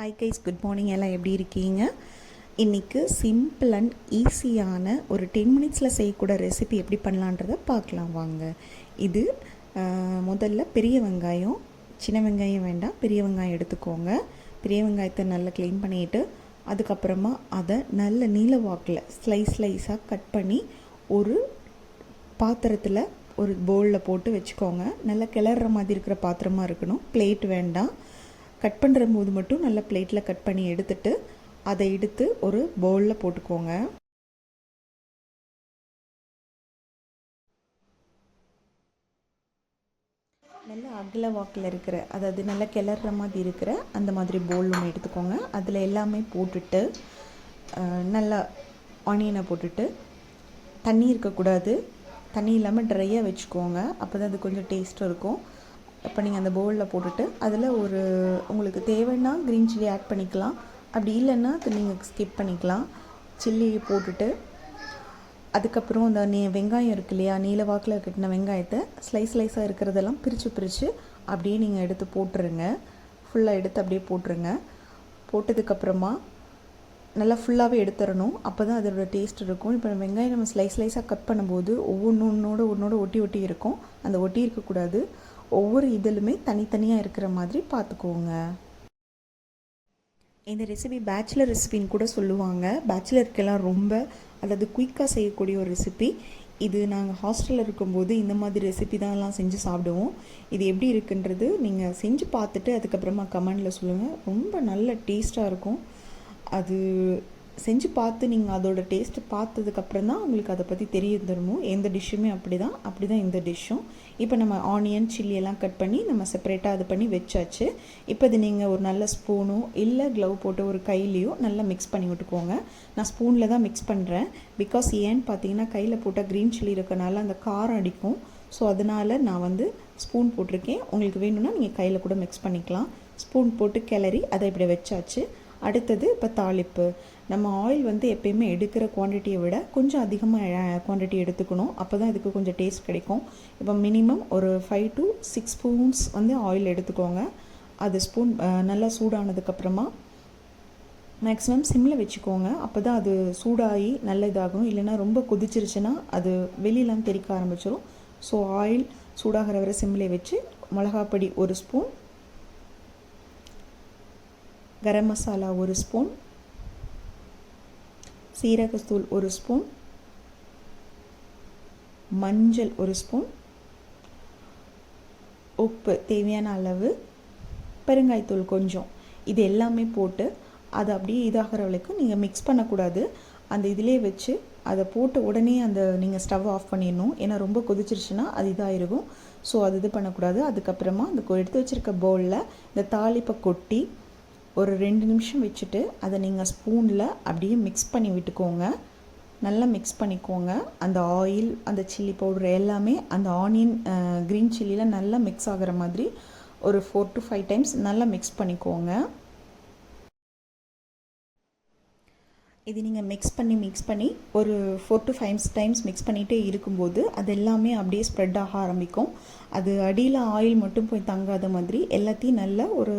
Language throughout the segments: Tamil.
Hi guys, good morning. எல்லாம் எப்படி இருக்கீங்க? இன்றைக்கி சிம்பிள் அண்ட் ஈஸியான ஒரு 10 மினிட்ஸில் செய்யக்கூட ரெசிபி எப்படி பண்ணலான்றதை பார்க்கலாம் வாங்க. இது முதல்ல பெரிய வெங்காயம், சின்ன வெங்காயம் வேண்டாம், பெரிய வெங்காயம் எடுத்துக்கோங்க. பெரிய வெங்காயத்தை நல்லா க்ளீன் பண்ணிவிட்டு அதுக்கப்புறமா அதை நல்ல நீல வாக்கில் ஸ்லைஸாக கட் பண்ணி ஒரு பாத்திரத்தில் ஒரு பவுலில் போட்டு வச்சுக்கோங்க. நல்லா கிளற மாதிரி இருக்கிற பாத்திரமாக இருக்கணும், பிளேட் வேண்டாம். கட் பண்ணுற போது மட்டும் நல்லா பிளேட்டில் கட் பண்ணி எடுத்துட்டு அதை எடுத்து ஒரு பவுலில் போட்டுக்கோங்க. நல்ல அகல வாக்கில் இருக்கிற, அதாவது நல்லா கிளற மாதிரி இருக்கிற அந்த மாதிரி பவுல் ஒன்று எடுத்துக்கோங்க. அதில் எல்லாமே போட்டுட்டு நல்லா ஆனியனை போட்டுட்டு, தண்ணி இருக்கக்கூடாது, தண்ணி இல்லாமல் ட்ரையாக வச்சுக்கோங்க. அப்போ தான் அது கொஞ்சம் டேஸ்ட்டாக இருக்கும். இப்போ நீங்கள் அந்த பவுலில் போட்டுட்டு அதில் ஒரு உங்களுக்கு தேவைன்னா க்ரீன் சில்லி ஆட் பண்ணிக்கலாம், அப்படி இல்லைன்னா அது நீங்கள் ஸ்கிப் பண்ணிக்கலாம். சில்லி போட்டுட்டு அதுக்கப்புறம் அந்த வெங்காயம் இருக்கு இல்லையா, நீல வாக்கில் கட்டின வெங்காயத்தை ஸ்லைஸாக இருக்கிறதெல்லாம் பிரித்து அப்படியே நீங்கள் எடுத்து போட்டுருங்க. ஃபுல்லாக எடுத்து அப்படியே போட்டுருங்க. போட்டதுக்கப்புறமா நல்லா ஃபுல்லாகவே எடுத்துடணும், அப்போ தான் அதோட டேஸ்ட் இருக்கும். இப்போ வெங்காயம் நம்ம ஸ்லைஸாக கட் பண்ணும்போது ஒன்றோட ஒட்டி இருக்கும். அந்த ஒட்டி இருக்கக்கூடாது, ஒவ்வொரு இதிலுமே தனித்தனியாக இருக்கிற மாதிரி பார்த்துக்கோங்க. இந்த ரெசிபி பேச்சுலர் ரெசிபின்னு கூட சொல்லுவாங்க. பேச்சுலருக்கெல்லாம் ரொம்ப, அதாவது குயிக்காக செய்யக்கூடிய ஒரு ரெசிபி இது. நாங்கள் ஹாஸ்டலில் இருக்கும்போது இந்த மாதிரி ரெசிபி தான்லாம் செஞ்சு சாப்பிடுவோம். இது எப்படி இருக்குன்றது நீங்கள் செஞ்சு பார்த்துட்டு அதுக்கப்புறமா கமெண்டில் சொல்லுங்கள். ரொம்ப நல்ல டேஸ்ட்டாக இருக்கும். அது செஞ்சு பார்த்து நீங்கள் அதோட டேஸ்ட்டு பார்த்ததுக்கப்புறம் தான் உங்களுக்கு அதை பற்றி தெரிய தருமோ. எந்த டிஷ்ஷுமே அப்படி தான் இந்த டிஷ்ஷும். இப்போ நம்ம ஆனியன் சில்லி எல்லாம் கட் பண்ணி நம்ம செப்பரேட்டாக அது பண்ணி வச்சாச்சு. இப்போ இது நீங்கள் ஒரு நல்ல ஸ்பூனோ இல்லை க்ளவ் போட்டு ஒரு கையிலையோ நல்லா மிக்ஸ் பண்ணி விட்டுக்கோங்க. நான் ஸ்பூனில் தான் மிக்ஸ் பண்ணுறேன், பிகாஸ் ஏன்னு பார்த்தீங்கன்னா கையில் போட்டால் க்ரீன் சில்லி இருக்கனால அந்த காரம் அடிக்கும். ஸோ அதனால் நான் ஸ்பூன் போட்டிருக்கேன். உங்களுக்கு வேணும்னா நீங்கள் கையில் கூட மிக்ஸ் பண்ணிக்கலாம். ஸ்பூன் போட்டு கிளறி அதை இப்படி வச்சாச்சு. அடுத்தது இப்போ தாளிப்பு. நம்ம ஆயில் எப்பயுமே எடுக்கிற குவான்டிட்டியை விட கொஞ்சம் அதிகமாக குவான்டிட்டி எடுத்துக்கணும், அப்போ தான் இதுக்கு கொஞ்சம் டேஸ்ட் கிடைக்கும். இப்போ மினிமம் ஒரு 5 to 6 ஸ்பூன்ஸ் ஆயில் எடுத்துக்கோங்க. அது ஸ்பூன் நல்லா சூடானதுக்கப்புறமா மேக்ஸிமம் சிம்மில் வச்சுக்கோங்க. அப்போ தான் அது சூடாகி நல்ல இதாகும். இல்லைன்னா ரொம்ப கொதிச்சிருச்சுன்னா அது வெளியெலாம் தெறிக்க ஆரம்பிச்சிடும். ஸோ ஆயில் சூடாகிற வரை சிம்மில் வச்சு மிளகாப்பொடி 1 ஸ்பூன், கரம் மசாலா 1 ஸ்பூன், சீரகத்தூள் 1 ஸ்பூன், மஞ்சள் 1 ஸ்பூன், உப்பு தேவையான அளவு, பெருங்காயத்தூள் கொஞ்சம், இது எல்லாமே போட்டு அதை அப்படியே இதாகிற வரைக்கும் நீங்கள் மிக்ஸ் பண்ணக்கூடாது. அந்த இதிலே வச்சு அதை போட்ட உடனே நீங்கள் ஸ்டவ் ஆஃப் பண்ணிடணும். ஏன்னா ரொம்ப கொதிச்சிருச்சுன்னா அது இதாகிருக்கும். ஸோ அது இது பண்ணக்கூடாது. அதுக்கப்புறமா அந்த எடுத்து வச்சுருக்க பவுலில் இந்த தாளிப்பை கொட்டி ஒரு 2 நிமிஷம் வச்சுட்டு அதை நீங்கள் ஸ்பூனில் அப்படியே மிக்ஸ் பண்ணி விட்டுக்கோங்க. நல்லா மிக்ஸ் பண்ணிக்கோங்க. அந்த ஆயில், அந்த சில்லி பவுடர் எல்லாமே அந்த ஆனியன் க்ரீன் சில்லியில் நல்லா மிக்ஸ் ஆகிற மாதிரி ஒரு 4 to 5 டைம்ஸ் நல்லா மிக்ஸ் பண்ணிக்கோங்க. இது நீங்கள் மிக்ஸ் பண்ணி ஒரு 4 to 5 டைம்ஸ் மிக்ஸ் பண்ணிகிட்டே இருக்கும்போது அது எல்லாமே அப்படியே ஸ்ப்ரெட் ஆக ஆரம்பிக்கும். அது அடியில் ஆயில் மட்டும் போய் தங்காத மாதிரி எல்லாத்தையும் நல்லா ஒரு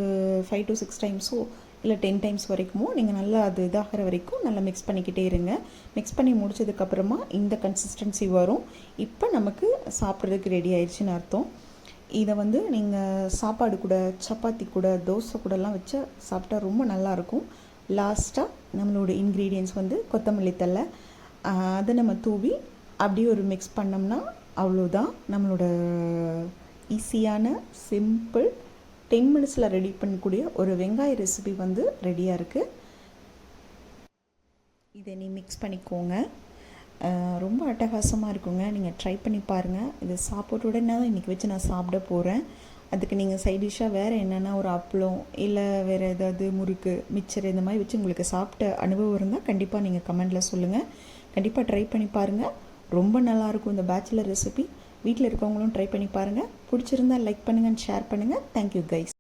5 to 6 டைம்ஸோ இல்லை 10 டைம்ஸ் வரைக்கும் நீங்கள் நல்லா அது இதாகிற வரைக்கும் நல்லா மிக்ஸ் பண்ணிக்கிட்டே இருங்க. மிக்ஸ் பண்ணி முடிச்சதுக்கப்புறமா இந்த கன்சிஸ்டன்சி வரும். இப்போ நமக்கு சாப்பிட்றதுக்கு ரெடி ஆயிடுச்சுன்னு அர்த்தம். இதை நீங்கள் சாப்பாடு கூட, சப்பாத்தி கூட, தோசை கூடலாம் வச்சு சாப்பிட்டா ரொம்ப நல்லாயிருக்கும். லாஸ்ட்டாக நம்மளோட இன்க்ரீடியன்ட்ஸ் கொத்தமல்லி தழை, அதை நம்ம தூவி அப்படியே ஒரு மிக்ஸ் பண்ணோம்னா அவ்வளோதான். நம்மளோட ஈஸியான சிம்பிள் 10 மினிட்ஸில் ரெடி பண்ணக்கூடிய ஒரு வெங்காய ரெசிபி ரெடியாக இருக்குது. இதை நீ மிக்ஸ் பண்ணிக்கோங்க. ரொம்ப அட்டகாசமாக இருக்குங்க. நீங்கள் ட்ரை பண்ணி பாருங்கள். இது சாப்பாட்டோடனே தான் இன்றைக்கி வச்சு நான் சாப்பிட போகிறேன். அதுக்கு நீங்கள் சைட் டிஷ்ஷாக வேறு என்னென்னா ஒரு அப்பளம் இல்லை வேறு ஏதாவது முறுக்கு, மிக்சர் இந்த மாதிரி வச்சு உங்களுக்கு சாப்பிட்ட அனுபவம் இருந்தால் கண்டிப்பாக நீங்கள் கமெண்டில் சொல்லுங்கள். கண்டிப்பாக ட்ரை பண்ணி பாருங்கள். ரொம்ப நல்லாயிருக்கும் இந்த பேச்சுலர் ரெசிபி. வீட்டில் இருக்கவங்களும் ட்ரை பண்ணி பாருங்கள். பிடிச்சிருந்தால் லைக் பண்ணுங்கள், ஷேர் பண்ணுங்கள். Thank you guys.